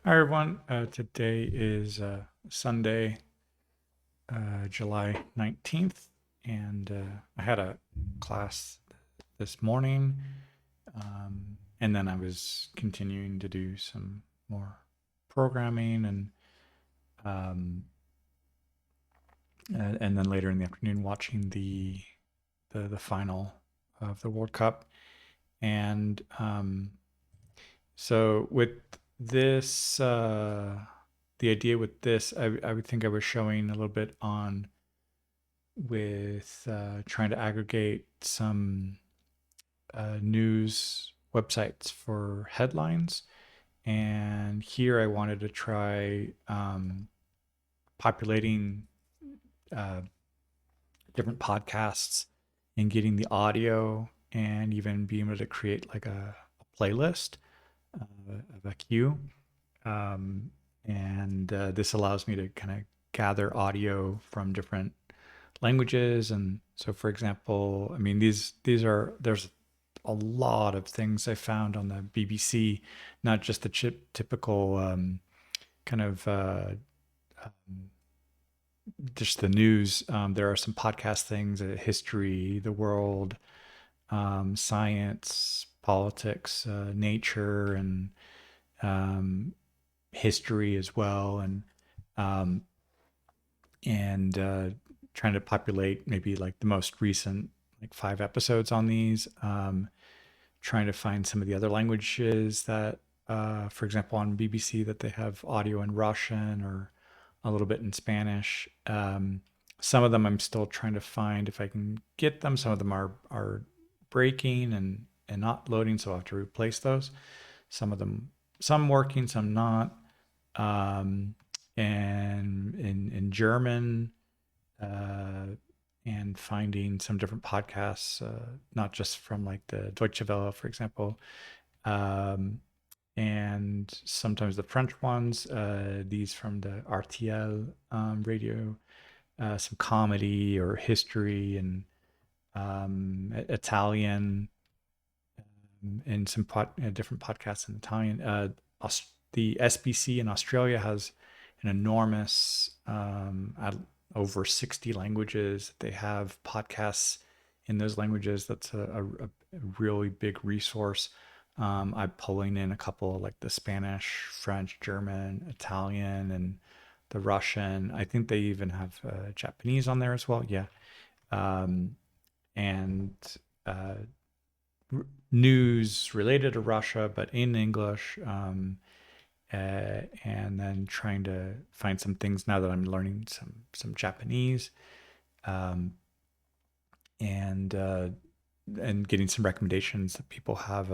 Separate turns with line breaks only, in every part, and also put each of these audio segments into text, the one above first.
Hi everyone. Today is Sunday, July 19th, and I had a class this morning, and then I was continuing to do some more programming um, and then later in the afternoon watching the final of the World Cup. And so with this, the idea with this, I would think I was showing a little bit on with trying to aggregate some news websites for headlines. And here I wanted to try populating uh, different podcasts and getting the audio and even being able to create like a playlist of a queue. Um, and this allows me to kind of gather audio from different languages. And so, for example, I mean, these are there's a lot of things I found on the BBC, not just the typical kind of um, just the news. There are some podcast things, history, the world, science, politics, nature, and um, history as well, um, and trying to populate maybe like the most recent like 5 episodes on these. Trying to find some of the other languages that, for example, on BBC that they have audio in Russian or a little bit in Spanish. Some of them I'm still trying to find if I can get them. Some of them are breaking and not loading, so I'll have to replace those. Some of them, some working, some not. Um, and in German, uh, and finding some different podcasts, not just from like the Deutsche Welle, for example, um, and sometimes the French ones, these from the RTL radio, some comedy or history and Italian, and some different podcasts in Italian. The SBC in Australia has an enormous, over 60 languages. They have podcasts in those languages. That's a really big resource. I'm pulling in a couple like the Spanish, French, German, Italian, and the Russian. I think they even have Japanese on there as well. Yeah. Um, and uh, news related to Russia, but in English. And then trying to find some things now that I'm learning some Japanese, um, and uh, and getting some recommendations that people have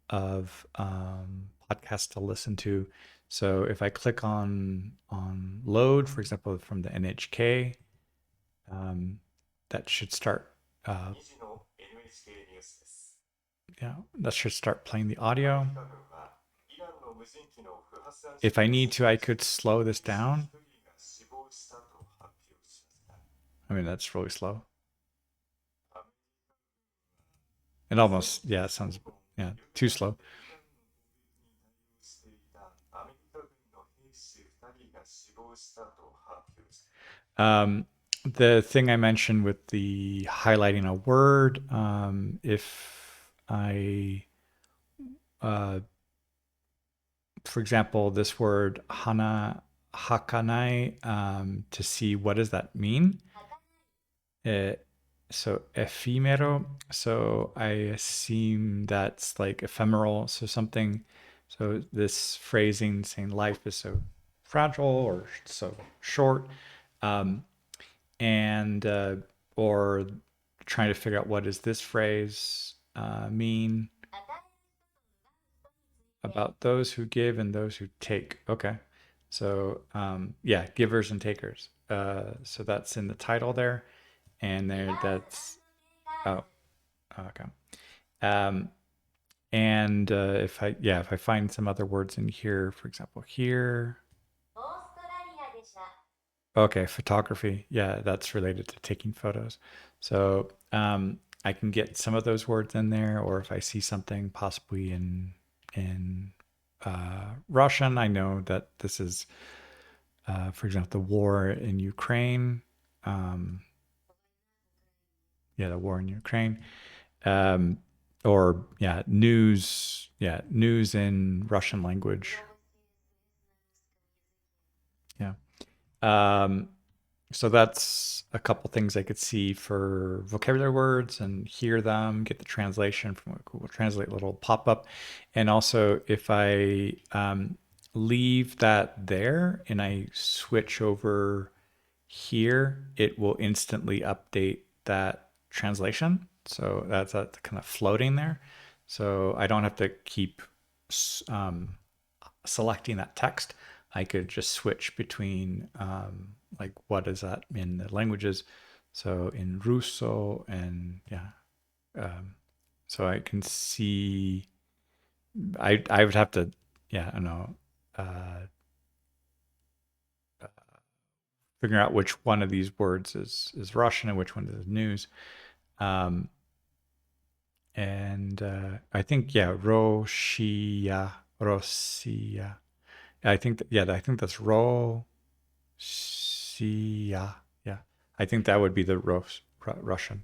of podcasts to listen to. So if I click on load, for example, from the NHK, um, that should start. Yeah, that should start playing the audio. If I need to, I could slow this down. I mean, that's really slow. It almost, yeah, it sounds, yeah, too slow. Um, the thing I mentioned with the highlighting a word, if I, uh, for example, this word hakanai, to see what does that mean. Uh, so ephemero. So I assume that's like ephemeral. So something. So this phrasing saying life is so fragile or so short, um, and or trying to figure out what does this phrase mean about those who give and those who take. Okay. So yeah, givers and takers. So that's in the title there, and there that's oh, okay. Um, and if I find some other words in here, for example, here, okay, photography. Yeah, that's related to taking photos. So I can get some of those words in there, or if I see something possibly in Russian, I know that this is, for example, the war in Ukraine. Um, yeah, the war in Ukraine. Um, or news in Russian language. Yeah. Um, so that's a couple things I could see for vocabulary words and hear them, get the translation from a Google Translate little pop up. And also, if I leave that there and I switch over here, it will instantly update that translation. So that's kind of floating there. So I don't have to keep um, selecting that text. I could just switch between like what is that in the languages. So in Russo and yeah, um, so I can see. I would have to yeah I don't know uh, figure out which one of these words is Russian and which one is news. Um, and I think yeah, Rosia. I think I think that's Rosia. Yeah, I think that would be the Russian.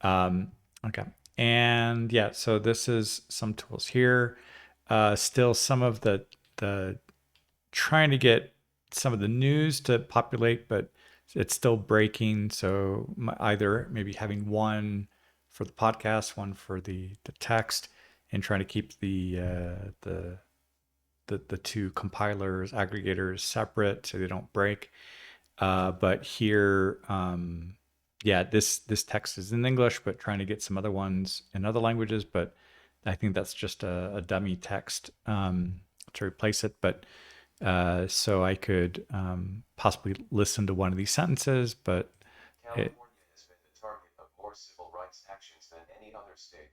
Um, okay, and yeah, so this is some tools here. Still, some of the trying to get some of the news to populate, but it's still breaking. So either maybe having one for the podcast, one for the text, and trying to keep the two compilers aggregators separate so they don't break. But here, yeah, this text is in English, but trying to get some other ones in other languages. But I think that's just a dummy text to replace it. But so I could possibly listen to one of these sentences, but it,
California has been the target of more civil rights actions than any other state.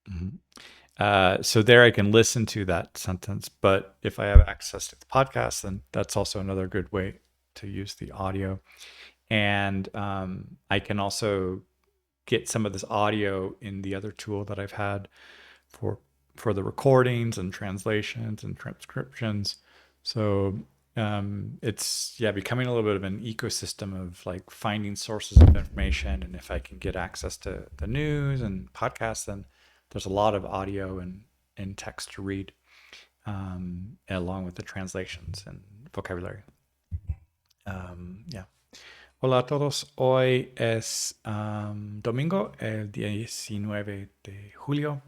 Mhm. So there I can listen to that sentence. But if I have access to the podcast, then that's also another good way to use the audio. And I can also get some of this audio in the other tool that I've had for for the recordings and translations and transcriptions. So it's yeah becoming a little bit of an ecosystem of like finding sources of information, and if I can get access to the news and podcasts, then there's a lot of audio and text to read, along with the translations and vocabulary. Yeah. Hola a todos, hoy es domingo, el 19 de julio,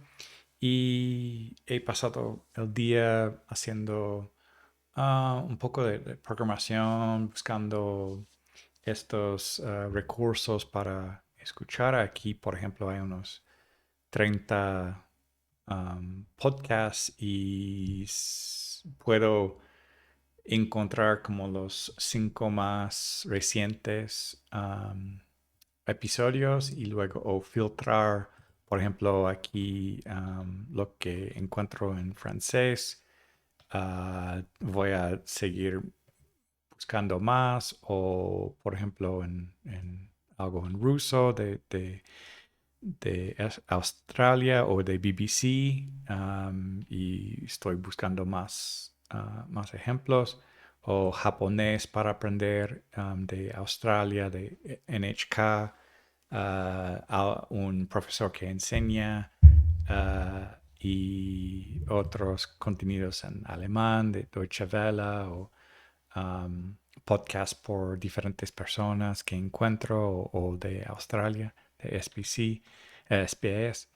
y he pasado el día haciendo un poco de programación, buscando estos recursos para escuchar. Aquí, por ejemplo, hay unos 30 podcasts y puedo encontrar como los 5 más recientes episodios y luego o filtrar, por ejemplo, aquí lo que encuentro en francés. Voy a seguir buscando más o, por ejemplo, en algo en ruso de Australia o de BBC, y estoy buscando más ejemplos, o japonés para aprender, de Australia, de NHK, a un profesor que enseña, y otros contenidos en alemán de Deutsche Welle o podcasts por diferentes personas que encuentro o de Australia, de SBC, SBS.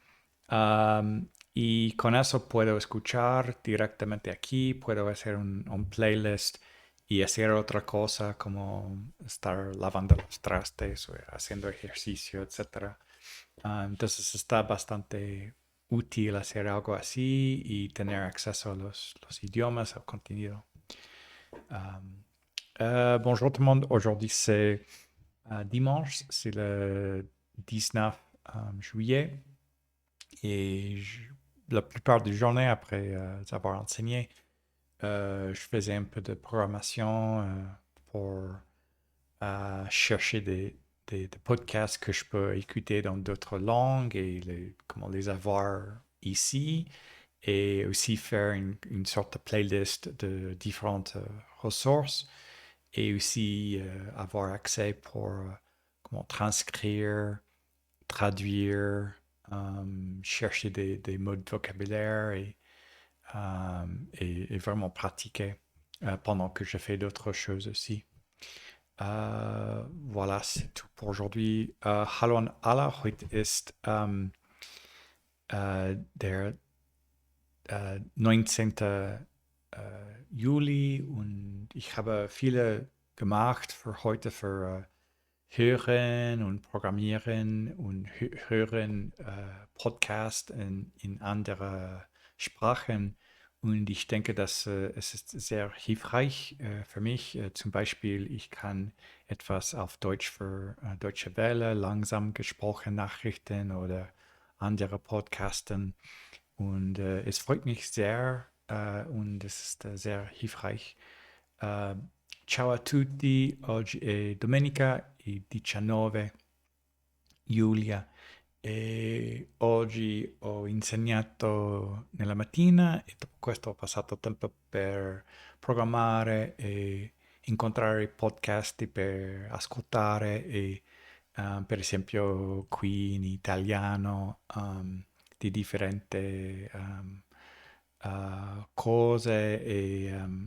Y con eso puedo escuchar directamente aquí, puedo hacer un playlist y hacer otra cosa como estar lavando los trastes o haciendo ejercicio, etcétera. Entonces está bastante útil hacer algo así y tener acceso a los idiomas, al contenido. Bonjour tout le monde, aujourd'hui c'est dimanche, c'est le 19 juillet et la plupart des journées après avoir enseigné, je faisais un peu de programmation pour chercher des podcasts que je peux écouter dans d'autres langues et comment les avoir ici et aussi faire une sorte de playlist de différentes ressources et aussi avoir accès pour comment transcrire, traduire, chercher des mots de vocabulaire et vraiment pratiquer pendant que je fais d'autres choses aussi. Voilà, c'est tout pour aujourd'hui. Hallo an alle, heute ist der 19. Juli und ich habe viele gemacht für heute für Hören und Programmieren und Hören Podcast in andere Sprachen. Und ich denke, dass es ist sehr hilfreich für mich. Zum Beispiel, ich kann etwas auf Deutsch für Deutsche Welle, langsam gesprochen Nachrichten oder andere Podcasten. Und es freut mich sehr und es ist sehr hilfreich. Uh, ciao a tutti, oggi è domenica il 19 luglio e oggi ho insegnato nella mattina e dopo questo ho passato tempo per programmare e incontrare podcast per ascoltare e per esempio qui in italiano di differenti cose e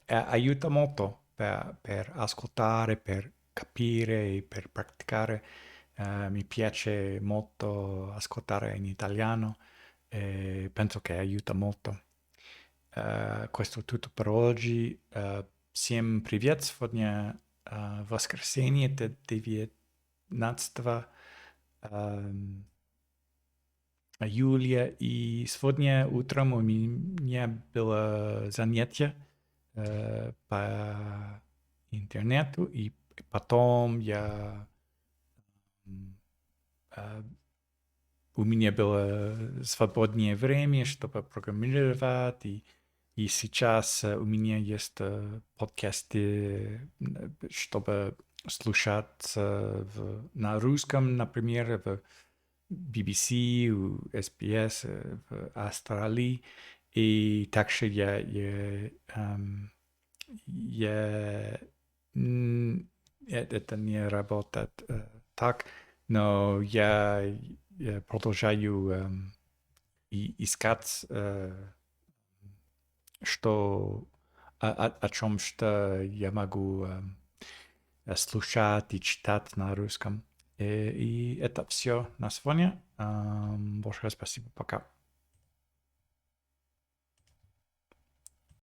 aiuta molto per ascoltare, per capire e per praticare. Mi piace molto ascoltare in italiano e penso che aiuta molto. Questo è tutto per oggi. Всем привет! Сегодня воскресенье, это 19 июля, и сегодня утром у меня было занятие по интернету, и потом у меня было свободнее время, чтобы программировать, и сейчас у меня есть подкасты, чтобы слушать на русском, например, в BBC, у SBS в Австралии. И также это не работает так, но я продолжаю искать, о чем что я могу слушать и читать на русском. И это все на сегодня. Большое спасибо. Пока.